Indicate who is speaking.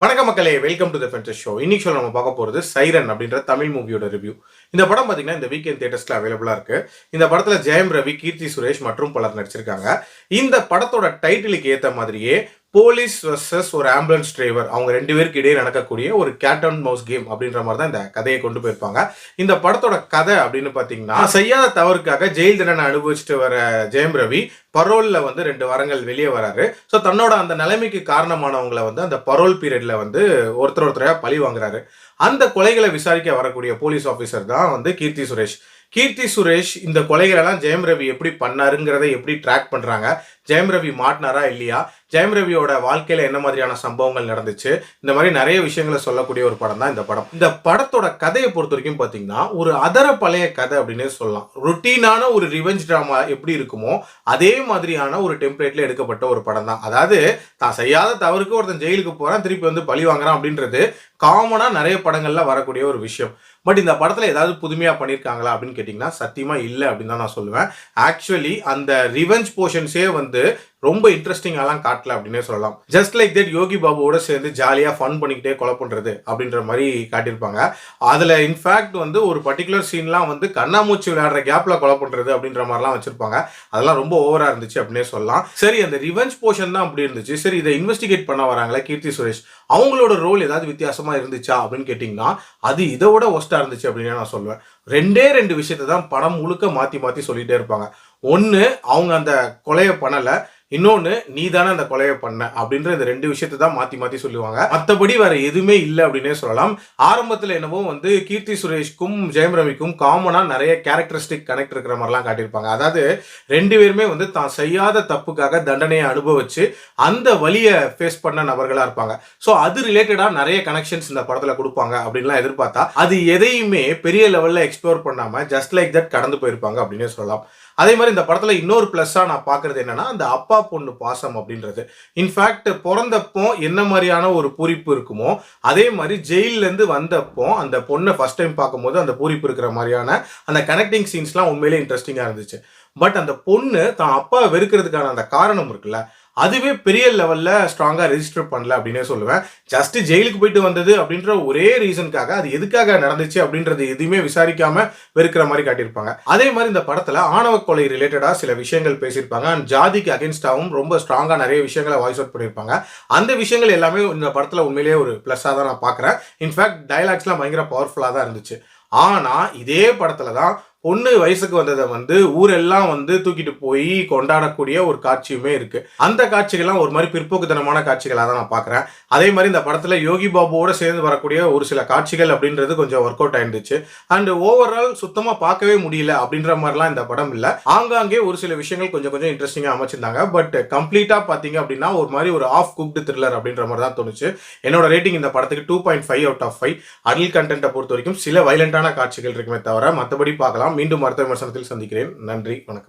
Speaker 1: வணக்கம் மக்களே, welcome to the ஃபென்டஸ் show. இன்னைக்கு ஷோ நம்ம பார்க்க போறது சைரன் அப்படின்ற தமிழ் மூவியோட ரிவ்யூ. இந்த படம் பாத்தீங்கன்னா இந்த வீக்கெண்ட் தியேட்டர்ஸ்ல அவைலபிளா இருக்கு. இந்த படத்துல ஜெயம் ரவி, கீர்த்தி சுரேஷ் மற்றும் பலர் நடிச்சிருக்காங்க. இந்த படத்தோட டைட்டிலுக்கு ஏத்த மாதிரியே போலீஸ் வர்சஸ் ஒரு ஆம்புலன்ஸ் டிரைவர் அவங்க ரெண்டு பேருக்கு இடையே நடக்கக்கூடிய ஒரு கேட் அண்ட் மவுஸ் கேம் அப்படின்ற மாதிரி தான் இந்த கதையை கொண்டு போயிருப்பாங்க. இந்த படத்தோட கதை அப்படின்னு பாத்தீங்கன்னா, செய்யாத தவறுக்காக ஜெயில் தண்டனை அனுபவிச்சுட்டு வர ஜெயம் ரவி பரோல்ல வந்து 2 வாரங்கள் வெளியே வராரு. ஸோ தன்னோட அந்த நிலைமைக்கு காரணமானவங்களை வந்து அந்த பரோல் பீரியட்ல வந்து ஒருத்தரையா பழி வாங்குறாரு. அந்த கொலைகளை விசாரிக்க வரக்கூடிய போலீஸ் ஆஃபீஸர் தான் வந்து கீர்த்தி சுரேஷ். கீர்த்தி சுரேஷ் இந்த கொலைகள் எல்லாம் ஜெயம் ரவி எப்படி பண்ணாருங்கிறத எப்படி ட்ராக் பண்றாங்க, ஜெயம் ரவி மாட்டினாரா இல்லையா, ஜெயம் ரவியோட வாழ்க்கையில என்ன மாதிரியான சம்பவங்கள் நடந்துச்சு, இந்த மாதிரி நிறைய விஷயங்களை சொல்லக்கூடிய ஒரு படம் தான் இந்த படம். இந்த படத்தோட கதையை பொறுத்த வரைக்கும் பாத்தீங்கன்னா ஒரு அதர பழைய கதை அப்படின்னே சொல்லலாம். ருட்டீனான ஒரு ரிவெஞ்ச் டிராமா எப்படி இருக்குமோ அதே மாதிரியான ஒரு டெம்ப்ளேட்ல எடுக்கப்பட்ட ஒரு படம் தான். அதாவது தான் செய்யாத தவறுக்கு ஒருத்தன் ஜெயிலுக்கு போறான், திருப்பி வந்து பழி வாங்குறான் அப்படின்றது காமனா நிறைய படங்கள்ல வரக்கூடிய ஒரு விஷயம். பட் இந்த படத்துல ஏதாவது புதுமையா பண்ணிருக்காங்களா அப்படின்னு கேட்டீங்கன்னா சத்தியமா இல்லை அப்படின்னு தான் நான் சொல்லுவேன். ஆக்சுவலி அந்த ரிவெஞ்ச் போர்ஷன்ஸே வந்து ரொம்ப இன்ட்ரெஸ்டிங்காலாம் காட்டல அப்படின்னே சொல்லலாம். ஜஸ்ட் லைக் தட் யோகி பாபுவோட சேர்ந்து ஜாலியா ஃபன் பண்ணிக்கிட்டே கொலை பண்றது அப்படின்ற மாதிரி காட்டியிருப்பாங்க. அதுல இன்ஃபேக்ட் வந்து ஒரு பர்டிகுலர் சீன்லாம் வந்து கண்ணாமூச்சி விளையாடுற கேப்ல கொலை பண்றது அப்படின்ற மாதிரிலாம் வச்சிருப்பாங்க. அதெல்லாம் ரொம்ப ஓவரா இருந்துச்சு அப்படின்னே சொல்லலாம். சரி, அந்த ரிவெஞ்ச் போர்ஷன் தான் அப்படி இருந்துச்சு. சரி, இதை இன்வெஸ்டிகேட் பண்ண வராங்களே கீர்த்தி சுரேஷ், அவங்களோட ரோல் ஏதாவது வித்தியாசமா இருந்துச்சா அப்படின்னு கேட்டீங்கன்னா அது இதோட ஒஸ்டா இருந்துச்சு அப்படின்னு நான் சொல்லுவேன். ரெண்டு விஷயத்தை தான் படம் முழுக்க மாத்தி சொல்லிட்டே இருப்பாங்க. ஒன்னு, அவங்க அந்த கொலையை பண்ணல, இன்னொன்னு நீ தானே அந்த கொலையை பண்ண அப்படின்ற இந்த 2 விஷயத்தை தான் மாத்தி சொல்லுவாங்க. மற்றபடி வேற எதுவுமே இல்லை அப்படின்னே சொல்லலாம். ஆரம்பத்தில் என்னவோ வந்து கீர்த்தி சுரேஷ்க்கும் ஜெயம் ரவிக்கும் காமனா நிறைய கேரக்டரிஸ்டிக் கனெக்ட் இருக்கிற மாதிரிலாம் காட்டியிருப்பாங்க. அதாவது 2 பேருமே வந்து தான் செய்யாத தப்புக்காக தண்டனையை அனுபவிச்சு அந்த வலியை ஃபேஸ் பண்ண நபர்களா இருப்பாங்க. ஸோ அது ரிலேட்டடா நிறைய கனெக்ஷன்ஸ் இந்த படத்துல கொடுப்பாங்க அப்படின்லாம் எதிர்பார்த்தா அது எதையுமே பெரிய லெவல்ல எக்ஸ்ப்ளோர் பண்ணாம ஜஸ்ட் லைக் தட் கடந்து போயிருப்பாங்க அப்படின்னே சொல்லலாம். அதே மாதிரி இந்த படத்துல இன்னொரு பிளஸ்ஸா நான் பாக்குறது என்னன்னா அந்த அப்பா பொண்ணு பாசம் அப்படின்றது. இன்ஃபேக்ட் பிறந்தப்போ என்ன மாதிரியான ஒரு பூரிப்பு இருக்குமோ அதே மாதிரி ஜெயில இருந்து வந்தப்போ அந்த பொண்ணை ஃபர்ஸ்ட் டைம் பார்க்கும்போது அந்த பூரிப்பு இருக்கிற மாதிரியான அந்த கனெக்டிங் சீன்ஸ்லாம் உண்மையிலே இன்ட்ரெஸ்டிங்கா இருந்துச்சு. பட் அந்த பொண்ணு தான் அப்பா வெறுக்கிறதுக்கான அந்த காரணம் இருக்குல்ல, அதுவே பெரிய லெவல்ல ஸ்ட்ராங்கா ரெஜிஸ்டர் பண்ணல அப்படின்னே சொல்லுவேன். ஜஸ்ட் ஜெயிலுக்கு போயிட்டு வந்தது அப்படின்ற ஒரே ரீசனுக்காக அது எதுக்காக நடந்துச்சு அப்படின்றது எதுவுமே விசாரிக்காம வெறுக்கிற மாதிரி காட்டியிருப்பாங்க. அதே மாதிரி இந்த படத்துல ஆணவ கொலை ரிலேட்டடா சில விஷயங்கள் பேசியிருப்பாங்க. அண்ட் ஜாதிக்கு அகேன்ஸ்டாவும் ரொம்ப ஸ்ட்ராங்கா நிறைய விஷயங்களை வாய்ஸ் அவுட் பண்ணியிருப்பாங்க. அந்த விஷயங்கள் எல்லாமே இந்த படத்துல உண்மையிலேயே ஒரு பிளஸ்ஸா தான் நான் பாக்குறேன். இன்ஃபேக்ட் டைலாக்ஸ்லாம் பயங்கர பவர்ஃபுல்லா தான் இருந்துச்சு. ஆனா இதே படத்துல தான் பொண்ணு வயசுக்கு வந்ததை வந்து ஊரெல்லாம் வந்து தூக்கிட்டு போய் கொண்டாடக்கூடிய ஒரு காட்சியுமே இருக்கு. அந்த காட்சிகள்லாம் ஒரு மாதிரி பிற்போக்குத்தனமான காட்சிகளாக தான் நான் பார்க்குறேன். அதே மாதிரி இந்த படத்துல யோகி பாபுவோட சேர்ந்து வரக்கூடிய ஒரு சில காட்சிகள் அப்படின்றது கொஞ்சம் ஒர்க் அவுட் ஆயிருந்துச்சு. அண்ட் ஓவரால் சுத்தமா பார்க்கவே முடியல அப்படின்ற மாதிரிலாம் இந்த படம் இல்லை. ஆங்காங்கே ஒரு சில விஷயங்கள் கொஞ்சம் இன்ட்ரெஸ்டிங்காக அமைச்சிருந்தாங்க. பட் கம்ப்ளீட்டா பார்த்தீங்க அப்படின்னா ஒரு மாதிரி ஒரு ஆஃப் குக்டு த்ரில்லர் அப்படின்ற மாதிரி தான் தோணுச்சு. என்னோட ரேட்டிங் இந்த படத்துக்கு 2.5 அவுட் ஆஃப் 5. அடல்ட் கண்டென்ட்டை பொறுத்த வரைக்கும் சில வைலண்டான காட்சிகள் இருக்குமே தவிர மற்றபடி பார்க்கலாம். மீண்டும் அடுத்த விமர்சனத்தில் சந்திக்கிறேன். நன்றி, வணக்கம்.